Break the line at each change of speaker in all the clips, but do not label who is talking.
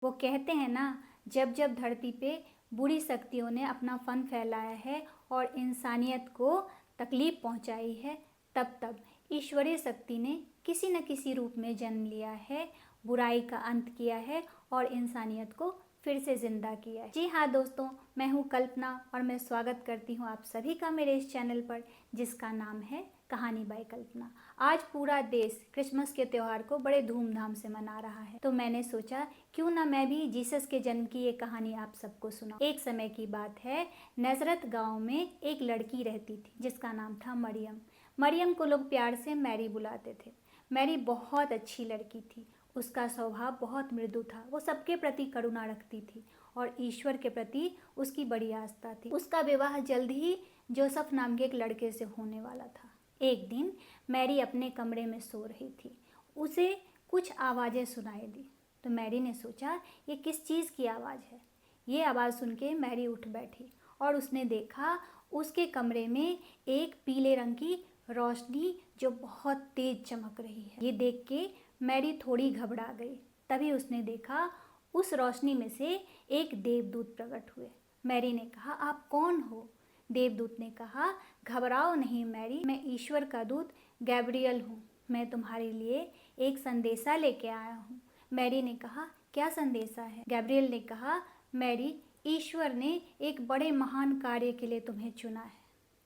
वो कहते हैं ना, जब जब धरती पे बुरी शक्तियों ने अपना फन फैलाया है और इंसानियत को तकलीफ पहुंचाई है, तब तब ईश्वरीय शक्ति ने किसी न किसी रूप में जन्म लिया है, बुराई का अंत किया है और इंसानियत को फिर से जिंदा किया है। जी हाँ दोस्तों, मैं हूँ कल्पना और मैं स्वागत करती हूँ आप सभी का मेरे इस चैनल पर, जिसका नाम है कहानी बाय कल्पना। आज पूरा देश क्रिसमस के त्यौहार को बड़े धूमधाम से मना रहा है, तो मैंने सोचा क्यों ना मैं भी जीसस के जन्म की ये कहानी आप सबको सुनाऊं। एक समय की बात है, नजरत गांव में एक लड़की रहती थी जिसका नाम था मरियम। मरियम को लोग प्यार से मैरी बुलाते थे। मैरी बहुत अच्छी लड़की थी। उसका स्वभाव बहुत मृदु था। वो सबके प्रति करुणा रखती थी और ईश्वर के प्रति उसकी बड़ी आस्था थी। उसका विवाह जल्द ही जोसेफ नाम के एक लड़के से होने वाला था। एक दिन मैरी अपने कमरे में सो रही थी। उसे कुछ आवाज़ें सुनाई दी, तो मैरी ने सोचा ये किस चीज़ की आवाज़ है। ये आवाज़ सुन के मैरी उठ बैठी और उसने देखा उसके कमरे में एक पीले रंग की रोशनी जो बहुत तेज चमक रही है। ये देख के मैरी थोड़ी घबरा गई। तभी उसने देखा उस रोशनी में से एक देवदूत प्रकट हुए। मैरी ने कहा, आप कौन हो? देवदूत ने कहा, घबराओ नहीं मैरी, मैं ईश्वर का दूत गैब्रियल हूँ। मैं तुम्हारे लिए एक संदेशा लेके आया हूँ। मैरी ने कहा, क्या संदेशा है? गैब्रियल ने कहा, मैरी, ईश्वर ने एक बड़े महान कार्य के लिए तुम्हें चुना है।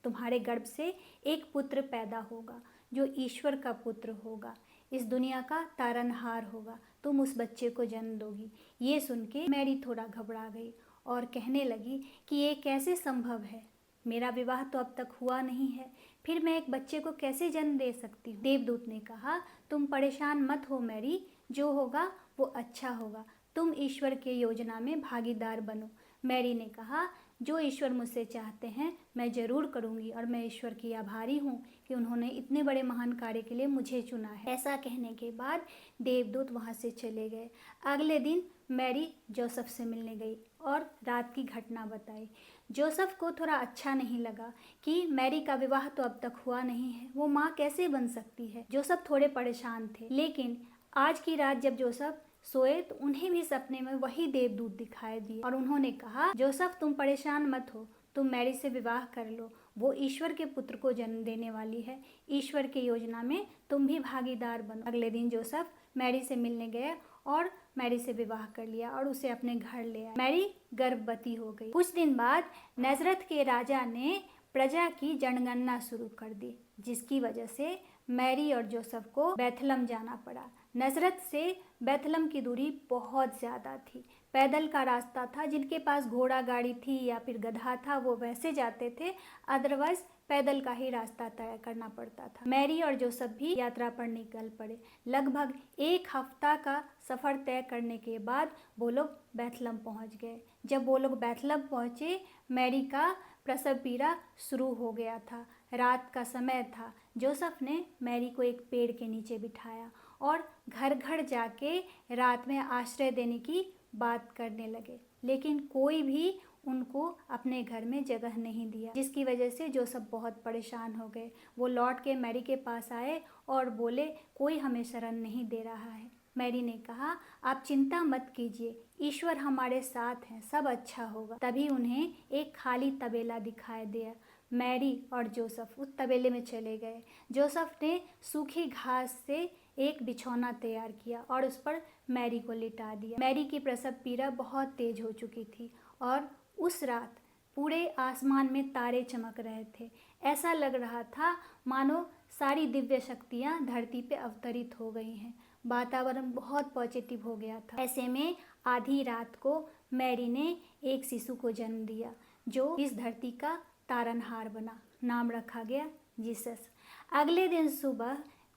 तुम्हारे गर्भ से एक पुत्र पैदा होगा जो ईश्वर का पुत्र होगा, इस दुनिया का तारनहार होगा। तुम उस बच्चे को जन्म दोगी। ये सुन के मैरी थोड़ा घबरा गई और कहने लगी कि ये कैसे संभव है? मेरा विवाह तो अब तक हुआ नहीं है, फिर मैं एक बच्चे को कैसे जन्म दे सकती हूँ? देवदूत ने कहा, तुम परेशान मत हो मैरी, जो होगा वो अच्छा होगा। तुम ईश्वर के योजना में भागीदार बनो। मैरी ने कहा, जो ईश्वर मुझसे चाहते हैं मैं ज़रूर करूँगी और मैं ईश्वर की आभारी हूँ कि उन्होंने इतने बड़े महान कार्य के लिए मुझे चुना है। ऐसा कहने के बाद देवदूत वहाँ से चले गए। अगले दिन मैरी जोसेफ से मिलने गई और रात की घटना बताई। जोसेफ को थोड़ा अच्छा नहीं लगा कि मैरी का विवाह तो अब तक हुआ नहीं है, वो माँ कैसे बन सकती है। जोसेफ थोड़े परेशान थे, लेकिन आज की रात जब जोसेफ सोए तो उन्हें भी सपने में वही देवदूत दिखाई दिए और उन्होंने कहा, जोसेफ तुम परेशान मत हो, तुम मैरी से विवाह कर लो। वो ईश्वर के पुत्र को जन्म देने वाली है। ईश्वर की योजना में तुम भी भागीदार बनो। अगले दिन जोसेफ मैरी से मिलने गए और मैरी से विवाह कर लिया और उसे अपने घर ले आए। मैरी गर्भवती हो गई। कुछ दिन बाद नजरत के राजा ने प्रजा की जनगणना शुरू कर दी, जिसकी वजह से मैरी और जोसेफ को बैथलम जाना पड़ा। नजरत से बैथलम की दूरी बहुत ज़्यादा थी। पैदल का रास्ता था। जिनके पास घोड़ा गाड़ी थी या फिर गधा था वो वैसे जाते थे, अदरवाइज पैदल का ही रास्ता तय करना पड़ता था। मैरी और जोसेफ भी यात्रा पर निकल पड़े। लगभग एक हफ्ता का सफ़र तय करने के बाद वो लोग बैथलम पहुंच गए। जब वो लोग बैथलम पहुंचे, मैरी का प्रसव पीड़ा शुरू हो गया था। रात का समय था। जोसेफ ने मैरी को एक पेड़ के नीचे बिठाया और घर घर जाके रात में आश्रय देने की बात करने लगे, लेकिन कोई भी उनको अपने घर में जगह नहीं दिया, जिसकी वजह से जोसेफ बहुत परेशान हो गए। वो लौट के मैरी के पास आए और बोले, कोई हमें शरण नहीं दे रहा है। मैरी ने कहा, आप चिंता मत कीजिए, ईश्वर हमारे साथ हैं, सब अच्छा होगा। तभी उन्हें एक खाली तबेला दिखाई दिया। मैरी और जोसेफ उस तबेले में चले गए। जोसेफ ने सूखी घास से एक बिछौना तैयार किया और उस पर मैरी को लिटा दिया। मैरी की प्रसव पीड़ा बहुत तेज हो चुकी थी और उस रात पूरे आसमान में तारे चमक रहे थे। ऐसा लग रहा था मानो सारी दिव्य शक्तियाँ धरती पे अवतरित हो गई हैं। वातावरण बहुत पॉजिटिव हो गया था। ऐसे में आधी रात को मैरी ने एक शिशु को जन्म दिया जो इस धरती का तारनहार बना। नाम रखा गया जीसस। अगले दिन सुबह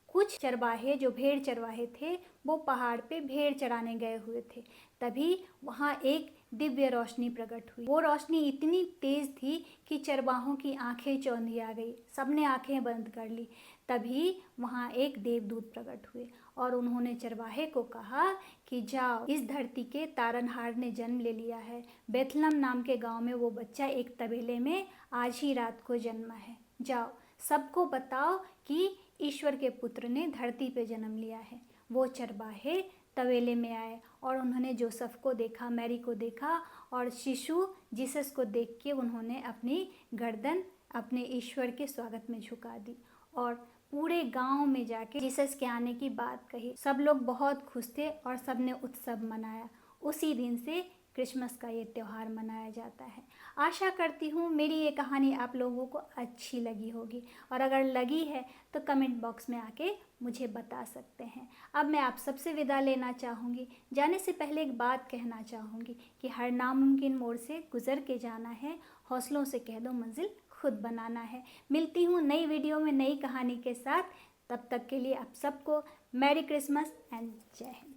कुछ चरवाहे, जो भेड़ चरवाहे थे, वो पहाड़ पे भेड़ चराने गए हुए थे। तभी वहाँ एक दिव्य रोशनी प्रकट हुई। वो रोशनी इतनी तेज थी कि चरवाहों की आंखें चौंधिया गई। सबने आंखें बंद कर ली। तभी वहाँ एक देवदूत प्रकट हुए और उन्होंने चरवाहे को कहा कि जाओ, इस धरती के तारनहार ने जन्म ले लिया है। बेथलम नाम के गांव में वो बच्चा एक तबेले में आज ही रात को जन्मा है। जाओ, सबको बताओ कि ईश्वर के पुत्र ने धरती पे जन्म लिया है। वो चरवाहे तबेले में आए और उन्होंने जोसेफ को देखा, मैरी को देखा और शिशु जीसस को देख के उन्होंने अपनी गर्दन अपने ईश्वर के स्वागत में झुका दी और पूरे गांव में जाके जीसस के आने की बात कही। सब लोग बहुत खुश थे और सब ने उत्सव मनाया। उसी दिन से क्रिसमस का ये त्यौहार मनाया जाता है। आशा करती हूँ मेरी ये कहानी आप लोगों को अच्छी लगी होगी और अगर लगी है तो कमेंट बॉक्स में आके मुझे बता सकते हैं। अब मैं आप सबसे विदा लेना चाहूँगी। जाने से पहले एक बात कहना चाहूँगी कि हर नामुमकिन मोड़ से गुजर के जाना है, हौसलों से कह दो मंजिल खुद बनाना है। मिलती हूँ नई वीडियो में नई कहानी के साथ। तब तक के लिए आप सबको मैरी क्रिसमस एंड जय हिंद।